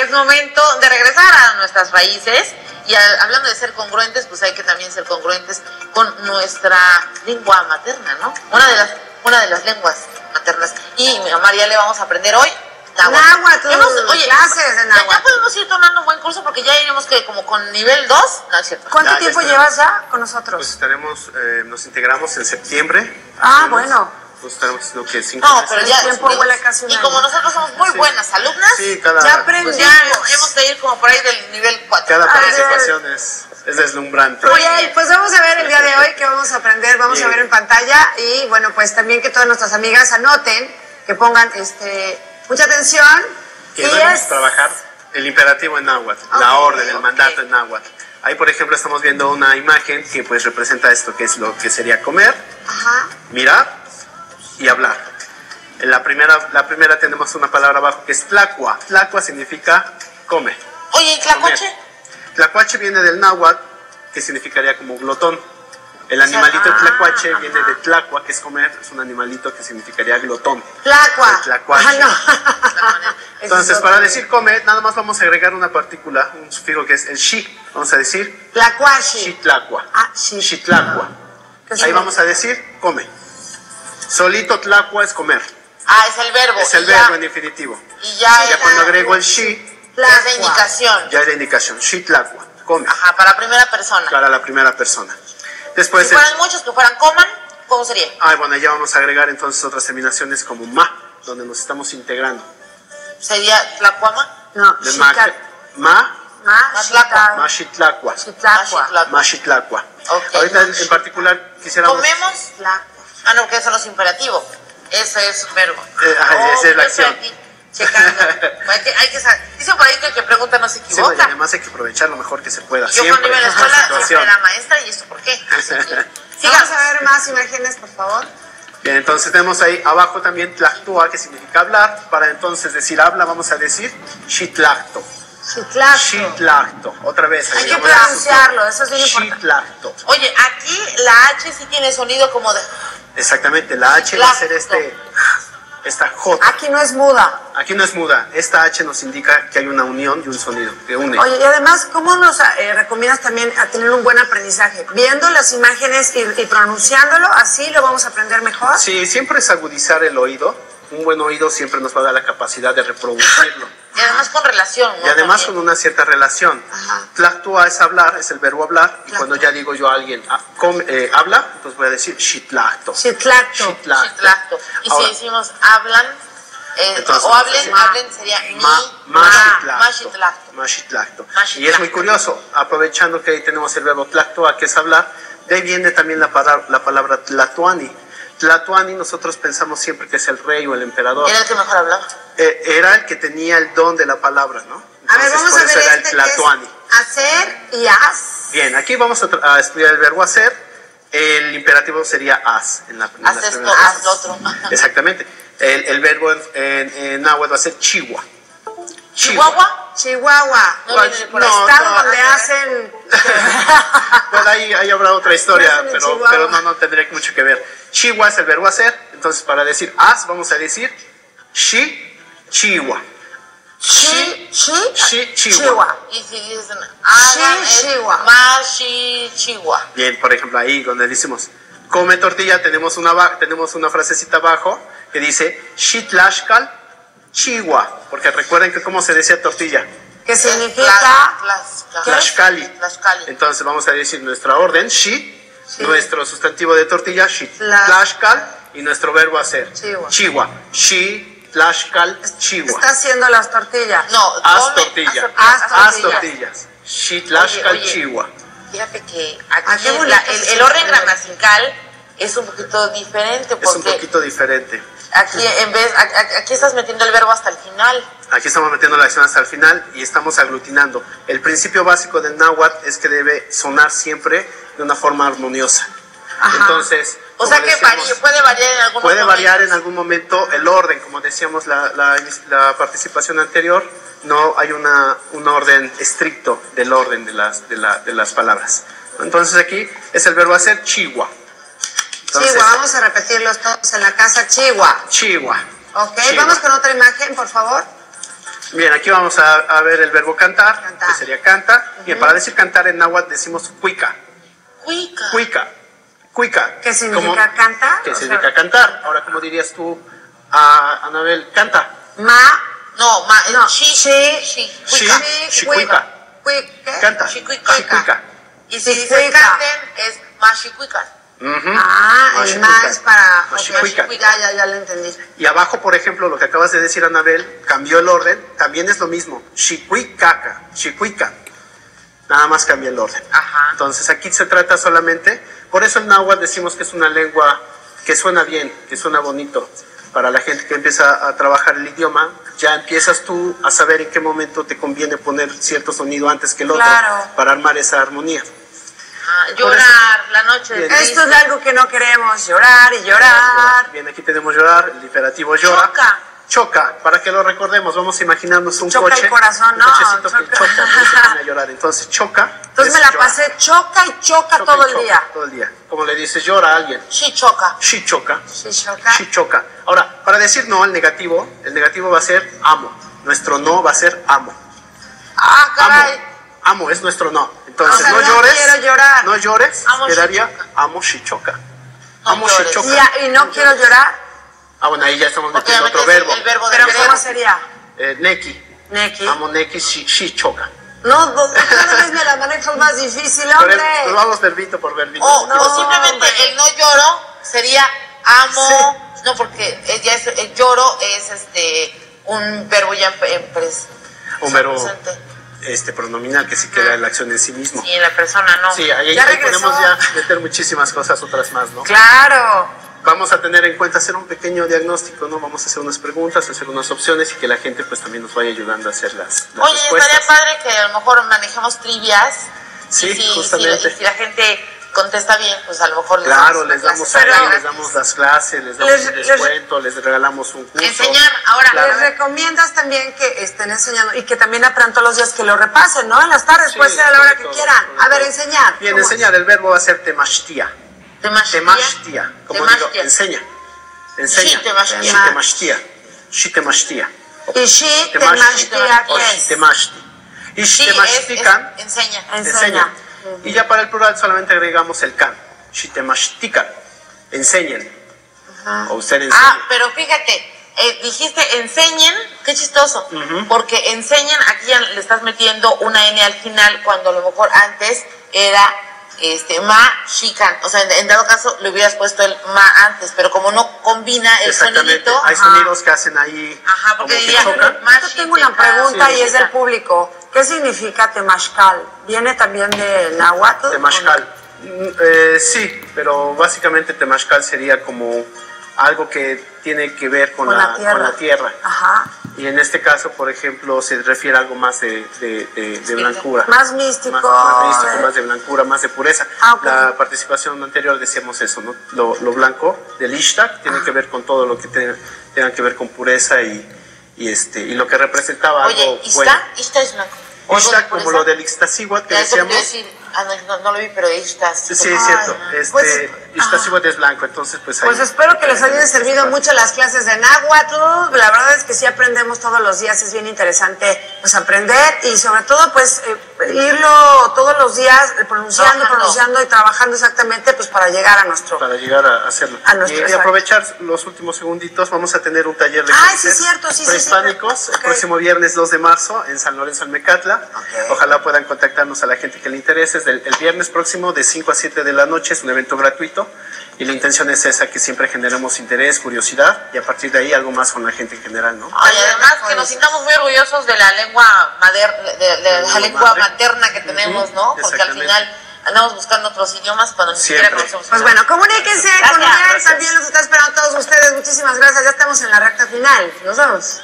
es momento de regresar a nuestras raíces y hablando de ser congruentes, pues hay que también ser congruentes con nuestra lengua materna, ¿no? Una de las lenguas maternas. Y a María le vamos a aprender hoy náhuatl. Oye, clases de náhuatl. Ya podemos ir tomando un buen curso porque ya iremos que como con nivel 2, no es cierto. ¿Cuánto tiempo llevas ya con nosotros? Pues estaremos, nos integramos en septiembre. Bueno. Pues estaremos lo que 5 No, meses. pero ya tiempo huele casi un y año. como nosotros somos muy buenas alumnas, ya aprendimos. pues ya hemos de ir como por ahí del nivel 4. Cada participación es deslumbrante. Oye, pues vamos a ver el día de hoy qué vamos a aprender, vamos a ver en pantalla y bueno, pues también que todas nuestras amigas anoten, que pongan mucha atención. Y vamos a trabajar el imperativo en náhuatl, la orden, el mandato en náhuatl. Ahí, por ejemplo, estamos viendo una imagen que pues representa esto, que es lo que sería comer, mirar y hablar. En la primera tenemos una palabra abajo que es tlacua. Tlacua significa come. Oye, ¿y tlacuache? Tlacuache viene del náhuatl, que significaría como glotón. El animalito de tlacuache viene de tlacua, que es comer, es un animalito que significaría glotón. Tlacua. Tlacuache. No. Entonces, para decir come, nada más vamos a agregar una partícula, un sufijo que es el shi. Vamos a decir Tlacuache. shitlacua. Shi. Shitlacua. Ahí vamos a decir come. Solito tlacua es comer. Es el verbo. Es el verbo en infinitivo. Y ya cuando agrego el shi, es la indicación. ya es la indicación. Shitlacua, come. Para primera persona. Para la primera persona. Después si fueran muchos que fueran coman, ¿cómo sería? Bueno, ya vamos a agregar entonces otras terminaciones como ma, donde nos estamos integrando. ¿Sería tlacuama? No, de shitlacua. Shitlacua. Ahorita en particular quisiéramos... ¿Comemos? No, que eso no es imperativo. Eso es verbo. Esa es la acción. Checando. Dicen por ahí que el que pregunta no se equivoca. Sí, además hay que aprovechar lo mejor que se pueda. Yo cuando iba a la escuela siempre era maestra y esto por qué. Vamos a ver más imágenes, por favor. Bien, entonces tenemos ahí abajo también tlactua, que significa hablar. Para entonces decir habla, vamos a decir shitlacto. Shitlacto. Otra vez. Hay que pronunciarlo, eso es bien importante. Shitlacto. Oye, aquí la H sí tiene sonido como de... Exactamente, la H va a ser esta J. Aquí no es muda. Aquí no es muda. Esta H nos indica que hay una unión y un sonido que une. Oye, y además, ¿cómo nos recomiendas también a tener un buen aprendizaje? Viendo las imágenes y pronunciándolo, así lo vamos a aprender mejor. Sí, siempre es agudizar el oído. Un buen oído siempre nos va a dar la capacidad de reproducirlo. Y además con relación, ¿no? Y además con una cierta relación. Tlactua es hablar, es el verbo hablar. Y cuando ya digo yo a alguien habla, entonces voy a decir shitlacto. Shitlacto. Y ahora, si decimos hablan, entonces, o hablen sería mashitlacto. Y es muy curioso, aprovechando que ahí tenemos el verbo tlactua, que es hablar, de ahí viene también la palabra tlatuani. Tlatuani nosotros pensamos siempre que es el rey o el emperador. ¿Era el que mejor hablaba? Era el que tenía el don de la palabra, ¿no? Entonces, a ver, vamos a ver era el tlatuani. Hacer y haz. Bien, aquí vamos a estudiar el verbo hacer. El imperativo sería haz. Haz esto, haz lo otro. Exactamente. El verbo en náhuatl va a ser chihuahua. Chihuahua. Estado donde hacen... Bueno, ahí habrá otra historia, pero no tendría mucho que ver. Chihuahua es el verbo hacer, entonces para decir haz vamos a decir chihuahua. Chihuahua. Y si dicen hagan chihuahua. Bien, por ejemplo, ahí donde decimos come tortilla, tenemos una frasecita abajo que dice shitlashkal chihuahua, porque recuerden que cómo se decía tortilla. ¿Qué significa? Tlaxcali. Entonces vamos a decir nuestra orden, nuestro sustantivo de tortilla, tlaxcal, y nuestro verbo hacer, chihuahua. Tlaxcal, chihuahua. Está haciendo las tortillas. No, haz tortillas. Haz tortillas. Tlaxcal, chihuahua. Fíjate que aquí el orden gramatical es un poquito diferente. Es un poquito diferente. Aquí estás metiendo el verbo hasta el final. Aquí estamos metiendo la acción hasta el final y estamos aglutinando. El principio básico del náhuatl es que debe sonar siempre de una forma armoniosa. Entonces, o sea que puede variar en algún momento. Puede variar en algún momento el orden, como decíamos la participación anterior, no hay un orden estricto del orden de las palabras. Entonces aquí es el verbo hacer chihuahua. Entonces, vamos a repetirlos todos en la casa, chihuahua. Chihuahua. Ok, vamos con otra imagen, por favor. Bien, aquí vamos a ver el verbo cantar, que sería canta. Bien, para decir cantar en náhuatl decimos cuica. Cuica. Cuica. Cuica. ¿Qué significa canta? ¿Qué significa cantar? Ahora, ¿cómo dirías tú a Anabel? Canta. No, Cuica. Canta. Cuica. Y si dice canten, es machicuican. El más es para... Ya lo entendí. Y abajo, por ejemplo, lo que acabas de decir, Anabel, cambió el orden, también es lo mismo. Xicuicaca, xicuica. Nada más cambia el orden. Ajá. Entonces aquí se trata solamente, por eso el náhuatl decimos que es una lengua que suena bien, que suena bonito. Para la gente que empieza a trabajar el idioma, ya empiezas tú a saber en qué momento te conviene poner cierto sonido antes que el otro, para armar esa armonía. Llorar, la noche. Esto es algo que no queremos, llorar y llorar. Bien, aquí tenemos llorar, el imperativo llora. Choca, para que lo recordemos, vamos a imaginarnos un choca coche. El corazón, un cochecito que choca, se pone a llorar. Entonces choca. Entonces me la pasé choca y choca todo el día. Todo el día. Como le dices llora a alguien. Sí choca. Sí choca. Sí choca. Sí choca. Ahora, para decir no, el negativo va a ser amo. Nuestro no va a ser amo. Ah, caray. Amo es nuestro no. Entonces, o sea, no llores. Quiero llorar. No llores. Amo quedaría amo si choca. Amo si choca. Y no quiero llorar. Bueno, ahí ya estamos metiendo otro verbo. El verbo ¿Pero cómo sería? Neki. Neki. Amo neki si choca. No, cada vez me la manejo más difícil, hombre. Pues vamos verbito por verbito. O simplemente el no lloro sería amo. Sí. No, porque ya es, el lloro es un verbo ya un verbo pronominal que sí queda en la acción en sí mismo. Sí, en la persona no. Sí, ahí podemos ya meter muchísimas cosas, otras más, ¿no? Claro. Vamos a tener en cuenta hacer un pequeño diagnóstico, ¿no? Vamos a hacer unas preguntas, hacer unas opciones y que la gente pues también nos vaya ayudando a hacer las Oye, respuestas. Estaría padre que a lo mejor manejemos trivias. Sí, justamente. Si la gente contesta bien, pues a lo mejor les damos las clases, les damos un descuento, les regalamos un curso. Enseñar, ahora. Les recomiendas también que estén enseñando y que también aprendan todos los días, que lo repasen, ¿no? En las tardes, puede ser a la hora que quieran. A ver, enseñar. Bien, enseñar, el verbo va a ser temashtia. Temashtia, como digo, enseña. Enseña. Temashtia. Shi temashtia. Y shi temashtia, ¿qué es? Y shi temashtikan. Enseña. Y ya para el plural solamente agregamos el can. Shi temashtikan. Enseñen. O usted enseña. Pero fíjate, dijiste enseñen, qué chistoso. Porque enseñan, aquí ya le estás metiendo una N al final, cuando a lo mejor antes era ma shikan, o sea, en dado caso le hubieras puesto el ma antes, pero como no combina el sonidito. Hay sonidos que hacen ahí. Ajá, porque diría, yo tengo una pregunta y es del público. ¿Qué significa temashcal? ¿Viene también de náhuatl? Temashcal. Sí, pero básicamente temashcal sería como algo que tiene que ver con la tierra. Ajá. Y en este caso, por ejemplo, se refiere a algo más de blancura. Más místico. Más de blancura, más de pureza. Okay. La participación anterior decíamos eso, ¿no? Lo blanco del Ishtar tiene que ver con todo lo que tenga que ver con pureza y lo que representaba algo bueno. Ishtar es blanco. Ishtar, como lo del Ixtaccíhuatl que decíamos. No lo vi, pero Ishtar. Sí, es cierto. Ixtaccíhuatl es blanco, entonces pues ahí. Pues espero que les hayan servido mucho las clases de náhuatl. La verdad es que sí aprendemos todos los días, es bien interesante pues aprender y sobre todo pues irlo todos los días pronunciando y trabajando exactamente pues para llegar a nuestro. Para llegar a hacerlo. Y aprovechar los últimos segunditos, vamos a tener un taller de prehispánicos el próximo viernes 2 de marzo en San Lorenzo, en Mecatla. Okay. Ojalá puedan contactarnos a la gente que le interese. El viernes próximo de 5 a 7 de la noche es un evento gratuito y la intención es esa, que siempre generemos interés, curiosidad y a partir de ahí algo más con la gente en general, ¿no? Y además que nos sintamos muy orgullosos de la lengua materna que tenemos, ¿no? Porque al final andamos buscando otros idiomas cuando ni siquiera conocemos. Pues bueno, comuníquense con Uriel, también los está esperando a todos ustedes. Muchísimas gracias, ya estamos en la recta final. Nos vemos.